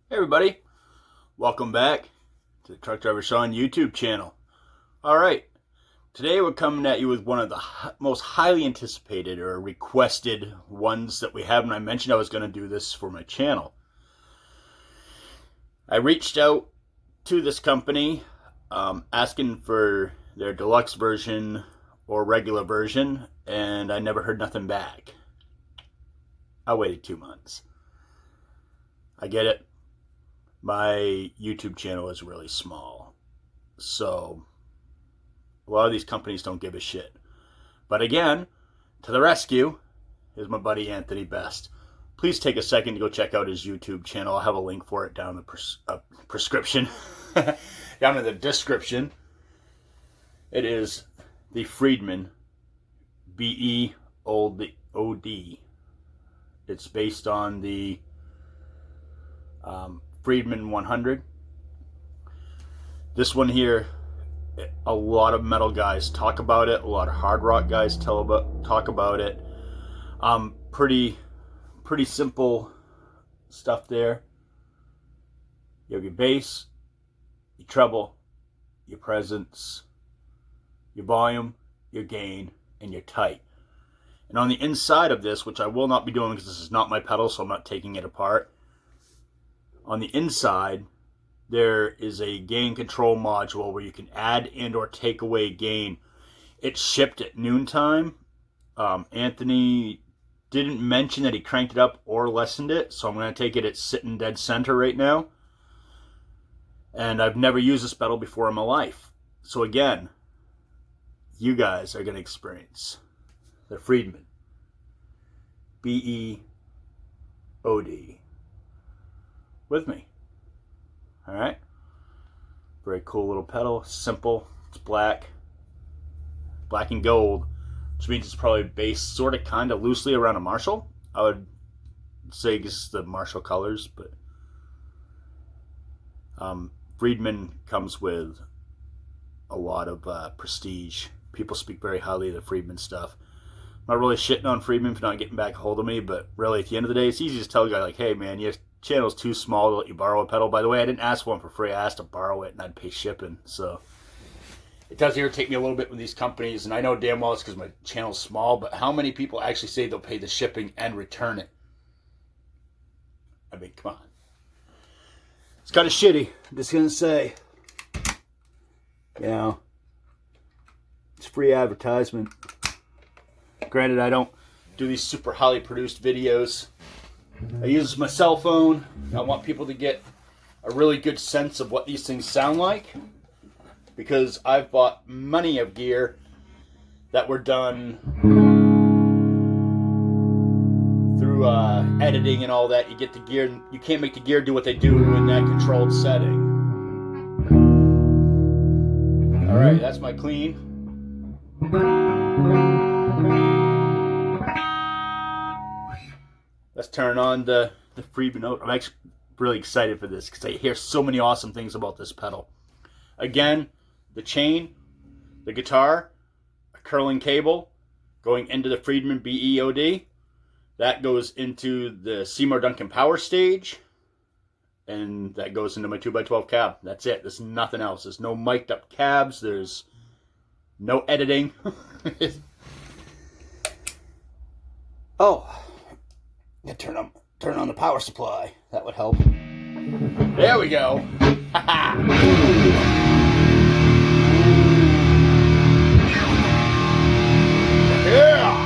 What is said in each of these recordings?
Hey everybody, welcome back to the Truck Driver Sean YouTube channel. Alright, today we're coming at you with one of the most highly anticipated or requested ones that we have, and I mentioned I was going to do this for my channel. I reached out to this company asking for their deluxe version or regular version, and I never heard nothing back. I waited 2 months. I get it. My YouTube channel is really small, so a lot of these companies don't give a shit. But again, to the rescue is my buddy Anthony Best. Please take a second to go check out his YouTube channel. I'll have a link for it down in the prescription, down in the description. It is the Friedman B-E-O-D. It's based on the Friedman 100. This one here, a lot of metal guys talk about it. A lot of hard rock guys talk about it. Pretty simple stuff there. You have your bass, your treble, your presence, your volume, your gain, and your tight. And on the inside of this, which I will not be doing because this is not my pedal, so I'm not taking it apart. On the inside, there is a gain control module where you can add and or take away gain. It's shipped at noontime. Anthony didn't mention that he cranked it up or lessened it, so I'm going to take it at sitting dead center right now. And I've never used this pedal before in my life. So again, you guys are going to experience the Friedman B-E-O-D with me. Alright, very cool little pedal, simple. It's black and gold, which means it's probably based sort of kind of loosely around a Marshall. I would say it's the Marshall colors, but Friedman comes with a lot of prestige. People speak very highly of the Friedman stuff. I'm not really shitting on Friedman for not getting back a hold of me, but really at the end of the day, it's easy to tell a guy like, hey man, your channel's too small to let you borrow a pedal. By the way, I didn't ask one for free. I asked to borrow it and I'd pay shipping. So it does irritate me a little bit with these companies, and I know damn well it's because my channel's small, but how many people actually say they'll pay the shipping and return it? I mean, come on. It's kind of shitty. I'm just going to say, you know, it's free advertisement. Granted, I don't do these super highly produced videos. I use my cell phone. I want people to get a really good sense of what these things sound like, because I've bought many of gear that were done through editing and all that. You get the gear, you can't make the gear do what they do in that controlled setting. Alright, that's my clean. Let's turn on the Friedman. I'm actually really excited for this because I hear so many awesome things about this pedal. Again, the chain, the guitar, a curling cable going into the Friedman BEOD. That goes into the Seymour Duncan power stage, and that goes into my 2x12 cab. That's it. There's nothing else. There's no mic'd up cabs. There's no editing. Oh. Yeah, turn on the power supply. That would help. There we go. Yeah.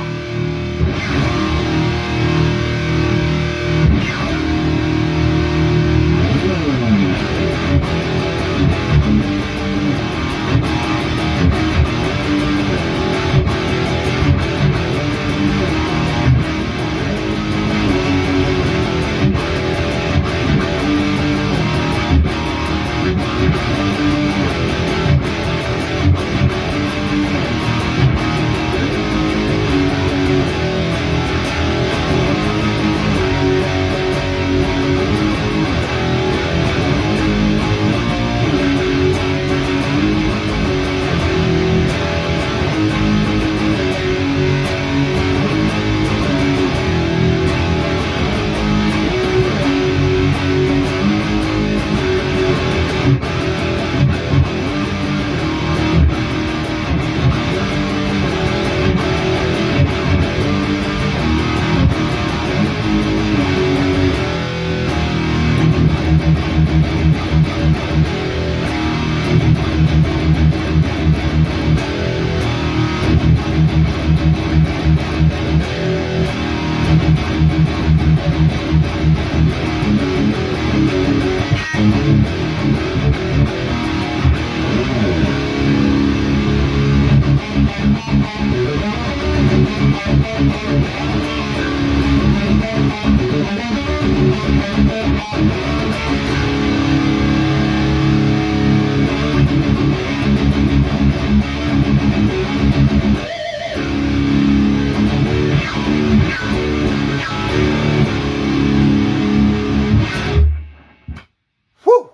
Whew!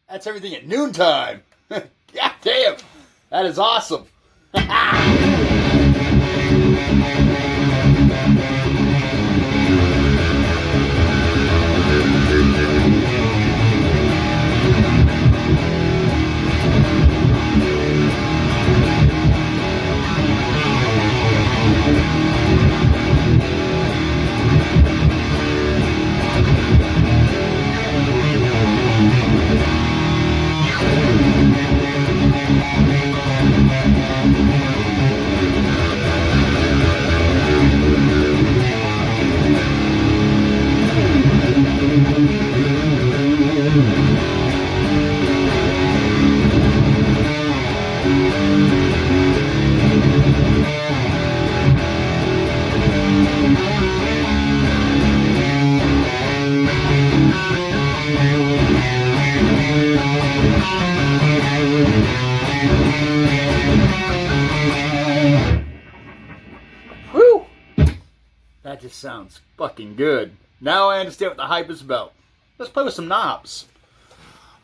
That's everything at noontime. God damn! That is awesome. Whew! That just sounds fucking good. Now I understand what the hype is about. Let's play with some knobs.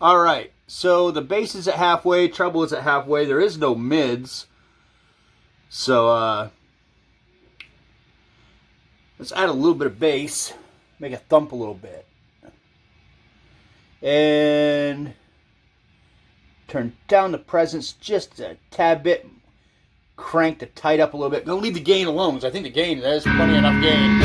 Alright, so the bass is at halfway, treble is at halfway. There is no mids. So, let's add a little bit of bass. Make it thump a little bit. And turn down the presence just a tad bit. Crank the tight up a little bit. Don't leave the gain alone, because I think the gain, there's plenty enough gain.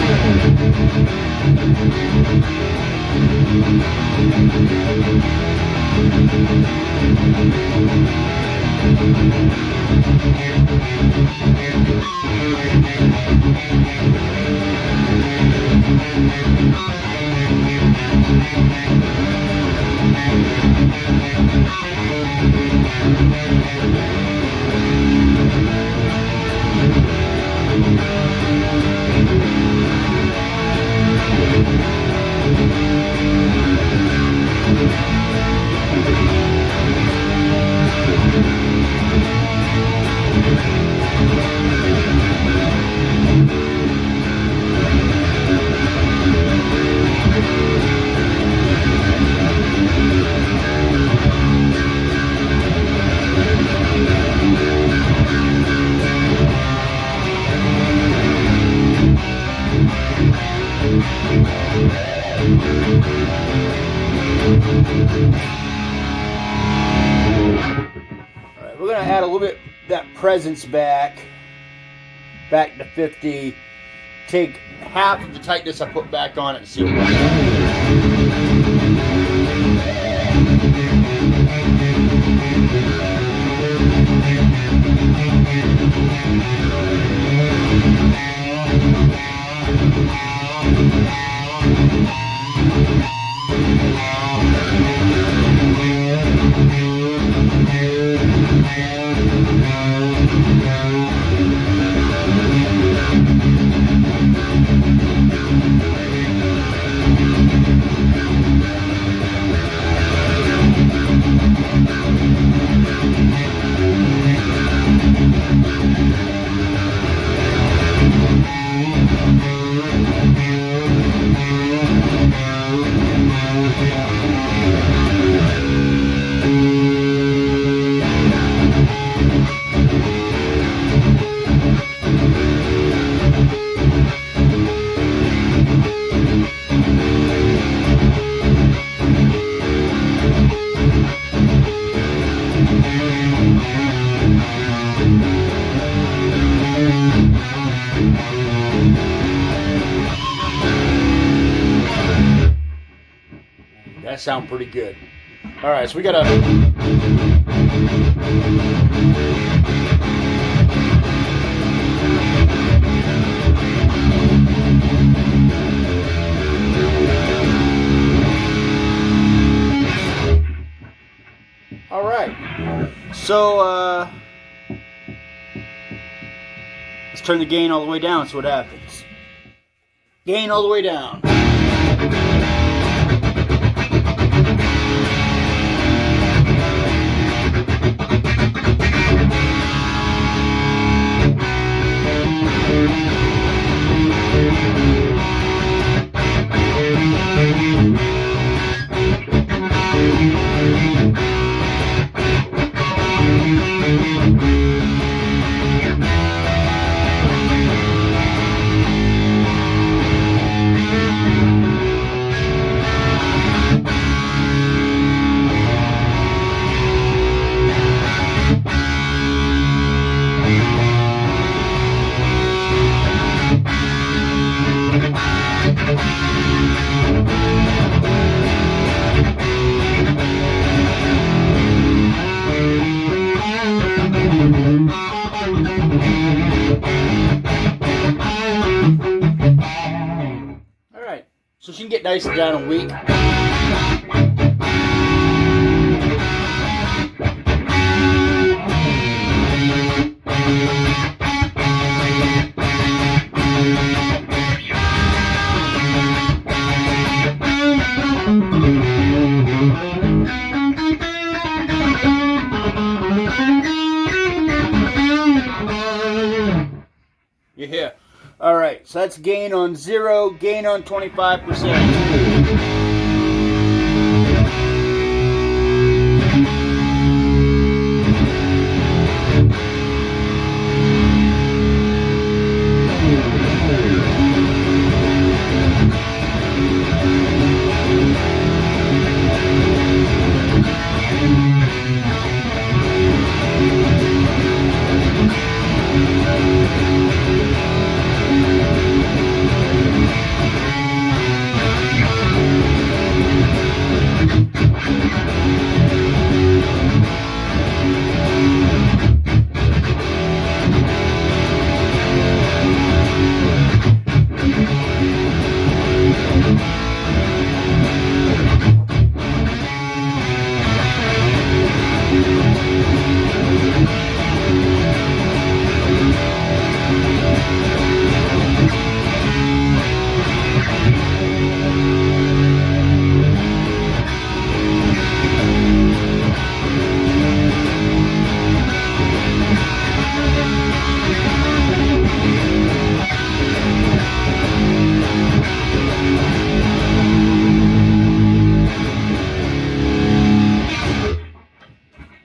Alright, we're going to add a little bit that presence back to 50. Take half of the tightness I put back on it and see what that sound pretty good. Alright, so we gotta Alright. So let's turn the gain all the way down, see what happens. Gain all the way down. nice and down and weak. You hear? All right, so that's gain on 0, gain on 25%.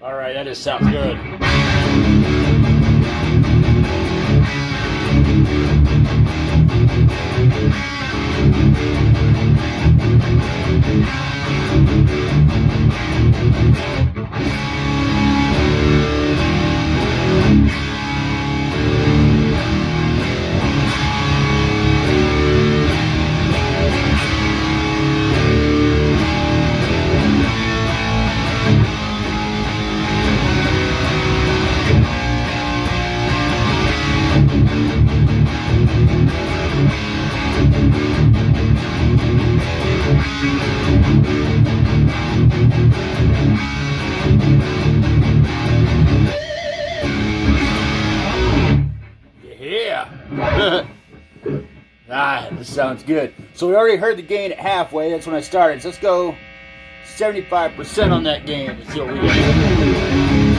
Alright, that just sounds good. This sounds good. So we already heard the gain at halfway. That's when I started. So let's go 75% on that gain and see what we get.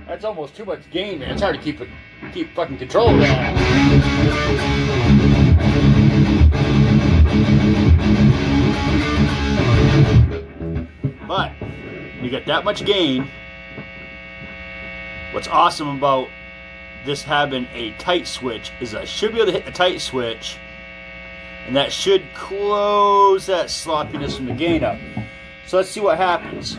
That's almost too much gain, man. It's hard to keep fucking control of that. But you get that much gain. What's awesome about this having a tight switch is I should be able to hit the tight switch, and that should close that sloppiness from the gain up. So let's see what happens.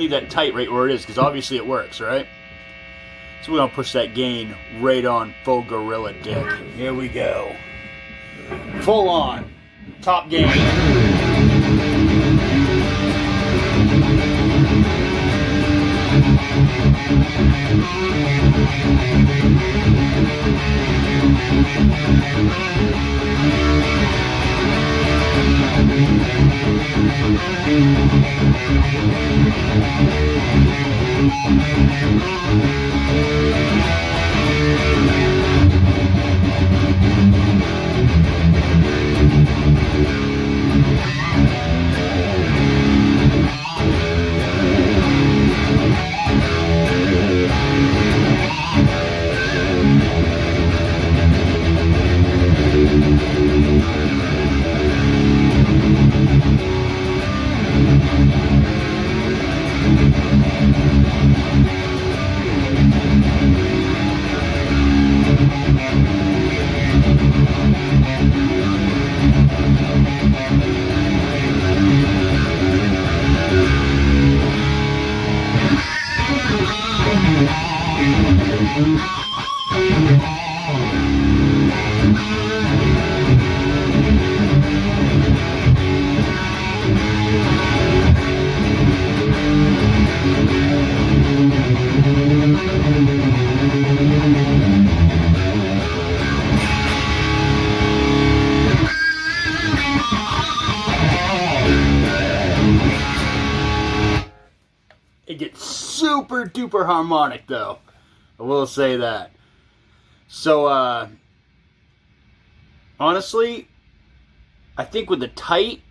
leave that tight right where it is, because obviously it works, right? So we're going to push that gain right on full gorilla dick. Here we go. Full on. Top gain. It gets super duper harmonic though. I will say that. So, honestly, I think with the tight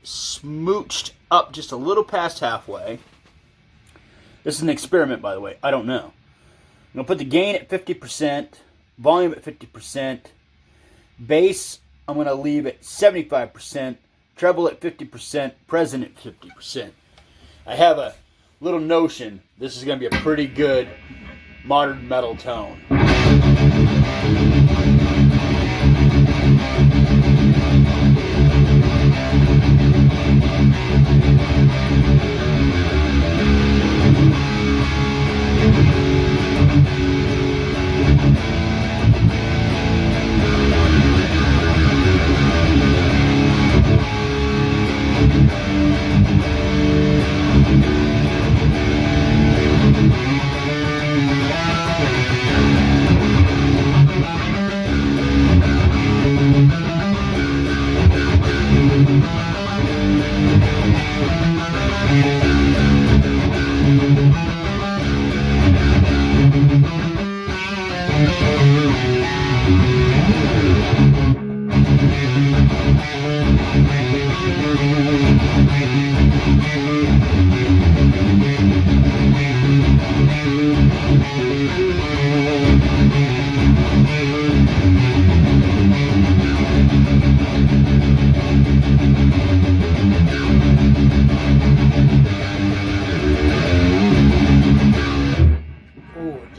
smooched up just a little past halfway. This is an experiment, by the way. I don't know. I'm going to put the gain at 50%, volume at 50%, bass I'm going to leave at 75%, treble at 50%, present at 50%. I have a little notion this is going to be a pretty good modern metal tone.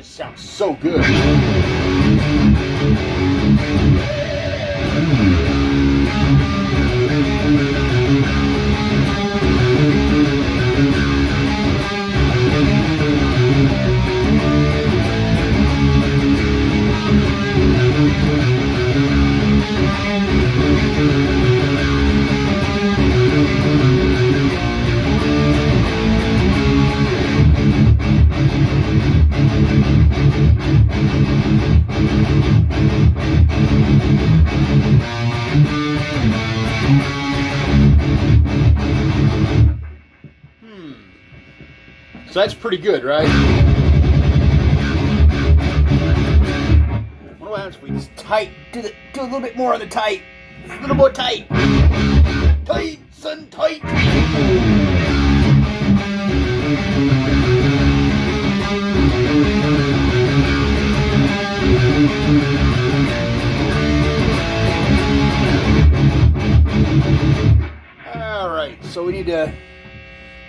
Sounds so good. So that's pretty good, right? I wonder what happens if we just tight, do a little bit more on the tight. A little more tight. Tight, son, tight. Alright, so we need to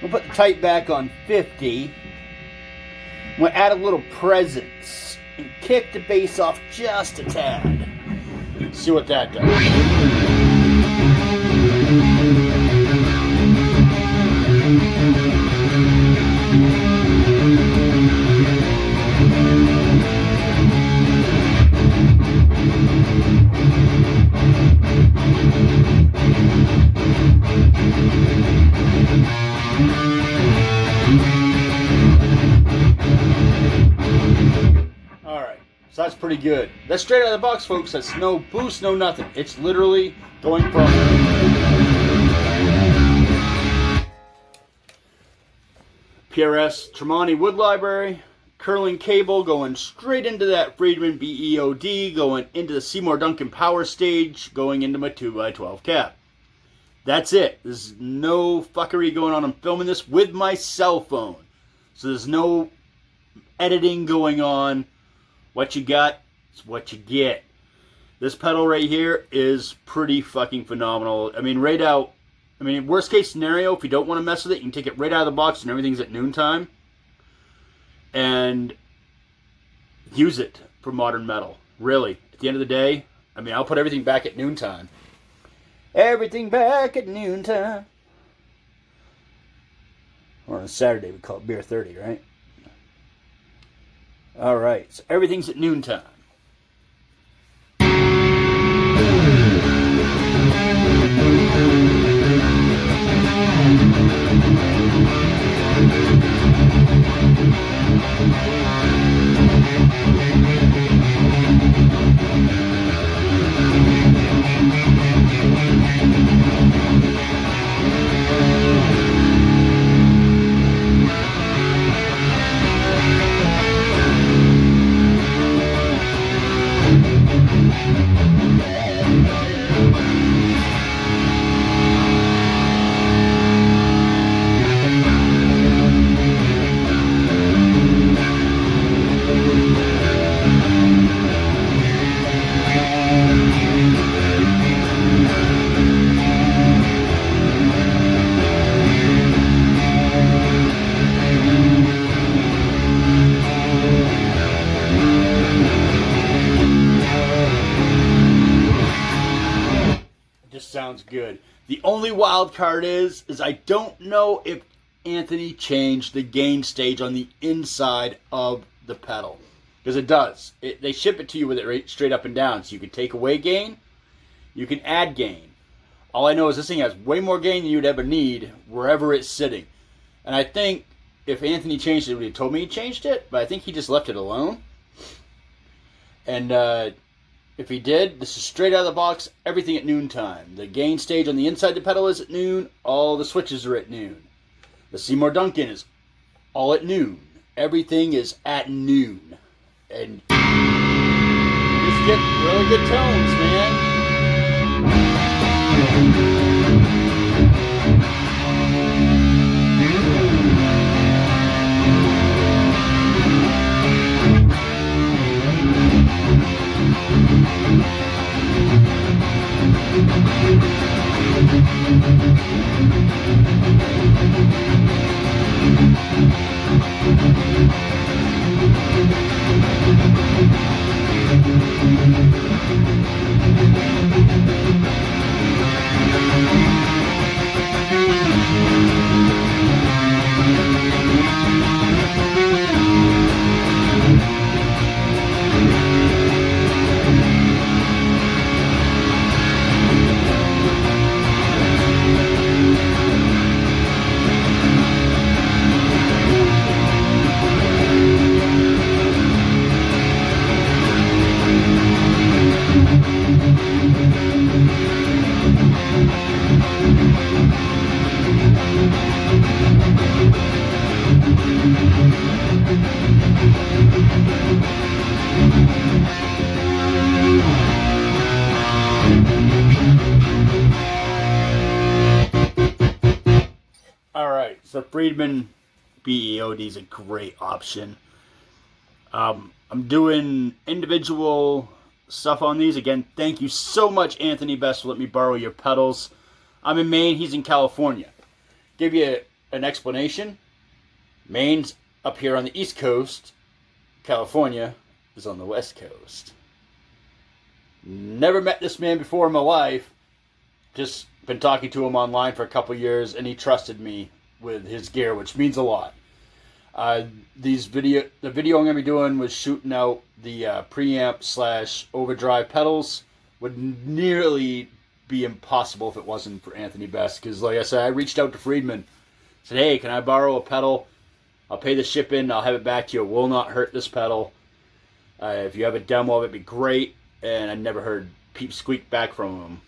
we'll put the tight back on 50. We'll add a little presence and kick the bass off just a tad. See what that does. pretty good. That's straight out of the box, folks. That's no boost, no nothing. It's literally going from PRS Tremonti Wood Library, curling cable going straight into that Friedman BEOD, going into the Seymour Duncan power stage, going into my 2x12 cap. That's it. There's no fuckery going on. I'm filming this with my cell phone. So there's no editing going on. What you got is what you get. This pedal right here is pretty fucking phenomenal. I mean, right out. I mean, worst case scenario, if you don't want to mess with it, you can take it right out of the box and everything's at noontime. And use it for modern metal. Really. At the end of the day, I mean, I'll put everything back at noontime. Everything back at noontime. Or on a Saturday, we call it Beer 30, right? Alright, so everything's at noontime. Sounds good. The only wild card is I don't know if Anthony changed the gain stage on the inside of the pedal. Because it does. They ship it to you with it right straight up and down. So you can take away gain, you can add gain. All I know is this thing has way more gain than you'd ever need wherever it's sitting. And I think if Anthony changed it, he told me he changed it, but I think he just left it alone. And if he did, this is straight out of the box, everything at noontime. The gain stage on the inside the pedal is at noon. All the switches are at noon. The Seymour Duncan is all at noon. Everything is at noon. And you just get really good tones, man. So Friedman BEOD is a great option. I'm doing individual stuff on these. Again, thank you so much, Anthony Best, for letting me borrow your pedals. I'm in Maine. He's in California. Give you an explanation. Maine's up here on the East Coast. California is on the West Coast. Never met this man before in my life. Just been talking to him online for a couple years, and he trusted me with his gear, which means a lot. The video I'm going to be doing was shooting out the Preamp / Overdrive pedals. Would nearly be impossible if it wasn't for Anthony Best, because like I said, I reached out to Friedman, said, hey, can I borrow a pedal? I'll pay the shipping, I'll have it back to you. It will not hurt this pedal. If you have a demo of it, it'd be great. And I never heard peep squeak back from him.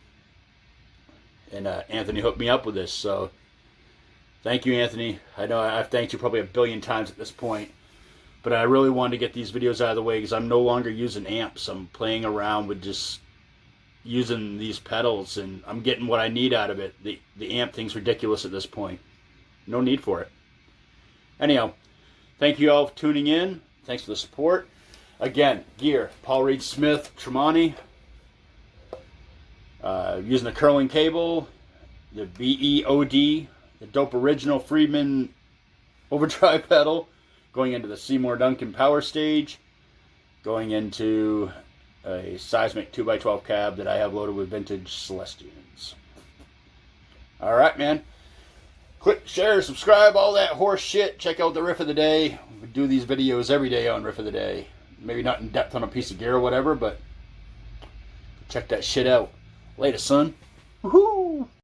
And Anthony hooked me up with this, so thank you, Anthony. I know I've thanked you probably a billion times at this point, but I really wanted to get these videos out of the way because I'm no longer using amps. I'm playing around with just using these pedals, and I'm getting what I need out of it. The amp thing's ridiculous at this point. No need for it. Anyhow, thank you all for tuning in. Thanks for the support. Again, gear, Paul Reed Smith Tremonti. Using the curling cable, the BEOD, the dope original Friedman Overdrive pedal, going into the Seymour Duncan power stage, going into a seismic 2x12 cab that I have loaded with vintage Celestians. Alright, man. Click, share, subscribe, all that horse shit. Check out the riff of the day. We do these videos every day on riff of the day. Maybe not in depth on a piece of gear or whatever, but check that shit out. Later, son. Woohoo!